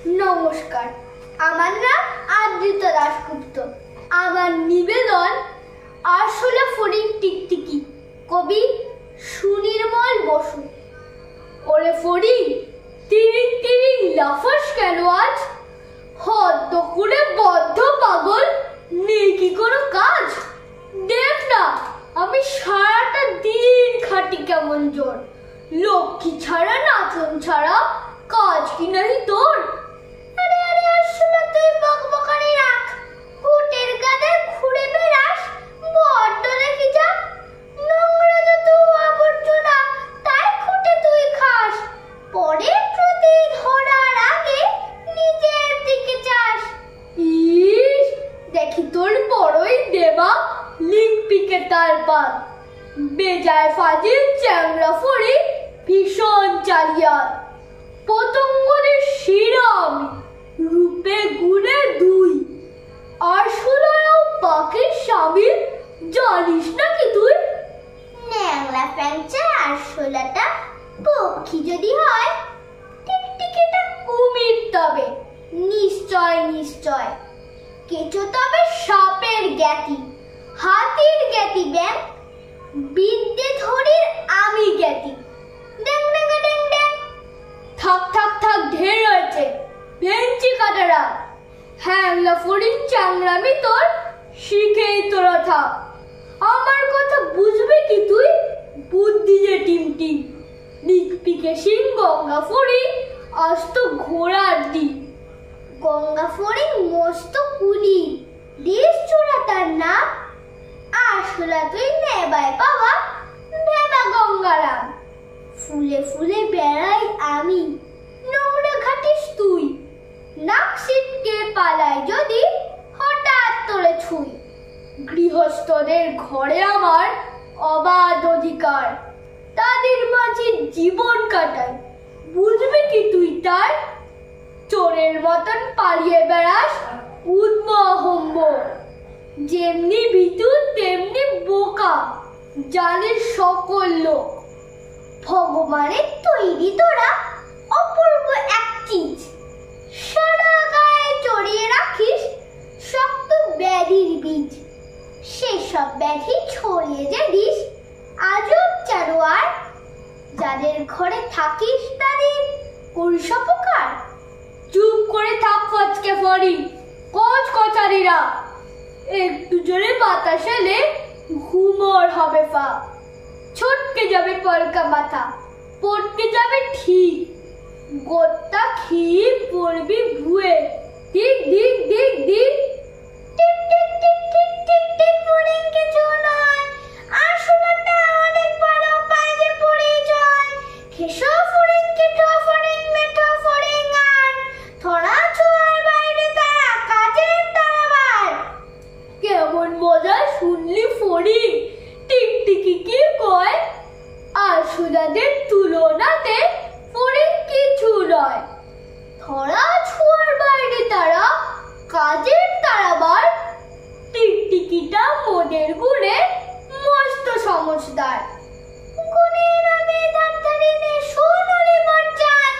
নমস্কার, আমার নাম আদ্রিতা দাশগুপ্ত। আমার নিবেদন আরশোলা ফড়িং টিকটিকি, কবি সুনির্মল বসু। ওরে ফড়িং, তিরিং তিরিং লাফাস কেন আজ? হদ্দ করে বদ্ধ পাগল, নেই কি কোনো কাজ? দেখ না, আমি সারাটা দিন খাটি কেমন জোর। লক্ষ্মী ছাড়া নাচন ছাড়া কাজ কি নাহি তোর? আরে আরে আরশোলা, তুই বকবকানি রাখ। হুটের গাদে ঘুরে বেড়াস, বড্ড দেখি যা। নোংরা যত আবর্জনা, তাই খুঁটে তুই খাস। পরে প্রতি ধরার আগে নিজের দিকে চাস। ইস, দেখি তোর বড়ই দেবা লিক পিকে তার পাত। বেজায় ফাজিল চ্যাংড়া ফড়িং, ভীষণ চালিয়াত। পতঙ্গদের শিরা আমি, রূপে গুণে দুই। আরশোলাও পাখির স্বামী, জানিস নাকি তুই? ন্যাংলা প্যাংচা আরশোলাটা পক্ষী যদি হয়, টিকটিকিটা কুমির তবে নিশ্চয় নিশ্চয়। কেঁচো তবে সাপের জ্ঞাতি, হাতির জ্ঞাতি ব্যাং, বিদ্যে ধরির আমি জ্ঞাতি। ড্যাং ড্যাং ড্যাং ড্যাং। থাক থাক থাক, ঢের হয়েছে, ভেঞ্চি কাটারা। হ্যাংলা ফড়িং চাংড়ামি তোর শিখেই তোরা থাক। আমার কথা বুঝবে কি তুই? বুদ্ধি যে টিম টিম। লিক পিকে সিং গঙ্গা ফড়িং, আজ তো ঘোড়ার দিন। গঙ্গা ফড়িং মস্ত কুলি, দেশ চোরা তার নাম। আরশোলা তুই নেবায় পাওয়া ভেবা গঙ্গারাম। ফুলে ফুলে বেড়াই আমি, নোংরা ঘাটিস তুই। নাক সিটকে পালাই যদি হঠাৎ তোরে ছুই। গৃহস্থদের ঘরে আমার অবাধ অধিকার, তাদের মাঝে জীবন কাটাই, বুঝবে কি তুই তার? চোরের মতন পালিয়ে বেড়াস উদ্ম হম্ব। যেমনি ভীতু তেমনি বোকা, জানিস সকল লোক। ভগবানের তৈরি তোরা অপূর্ব এক চিজ। সারা গায়ে চড়িয়ে রাখিস শক্ত ব্যাধির বীজ। সেসব ব্যাধি ছড়িয়ে যে দিস আজব জানোয়ার। যাদের ঘরে থাকিস তাদের করিস অপকার। চুপ করে থাক ফচকে ফড়িং, কচ কচারিরা। একটু জোরে বাতাস এলে ঘুমোর হবে ফা। ছটকে যাবে পলকা মাথা, পটকে যাবে ঠিক। গোটা খেয়ে পড়বি ভুয়ে, দিক দিক দিক দিক। Tick tick tick tick tick tick, ফড়িং কিছু নয়। আরশোলাটা অনেক ভালো পায় যে পরিচয়। খেসো ফড়িং, কেটো ফড়িং, মেঠো ফড়িং আর। থোড়া ছোঁয়ার বাইরে তারা, কাজের তারাবার। কেমন মজা শুনলি ফড়িং? টিকটিকি কি কয়? আরশোলাদের তুলনাতে ফড়িং কিছু নয়। ধরা ছোঁয়ার বাইরে তারা, কাজের তারাবার। টিকটিকিটা মোদের গুণে মস্ত সমঝদার। গুণে নামে ধারধারিনে সোনালি মর্যাদ।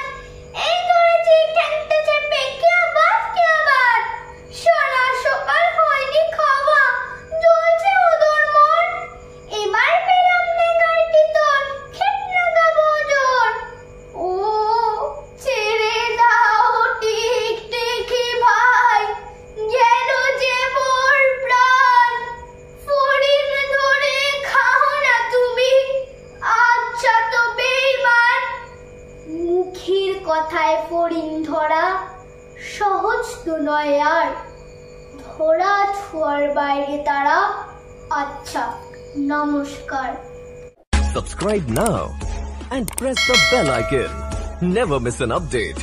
এই ধরেছি ঠ্যাংটা চেপে, কে বাত কে বাত। সারা সকাল হয়নি খাওয়া, জ্বলছে ওদর মন। এবার পেলাম নেগারটি তোর, খেটনা গাবো জোর। ও ছেড়ে দাও টিকটিকি ভাই, গেল যে মোর প্রাণ। ফড়িং ধরে খাও না তুমি, আচ্ছা তো বেঈমান। মুখের কথায় ফড়িং ধরা সহজ তো নয় আর। ধরা ছোঁয়ার বাইরে তারা। আচ্ছা, নমস্কার। Subscribe now and press the bell icon. Never miss an update.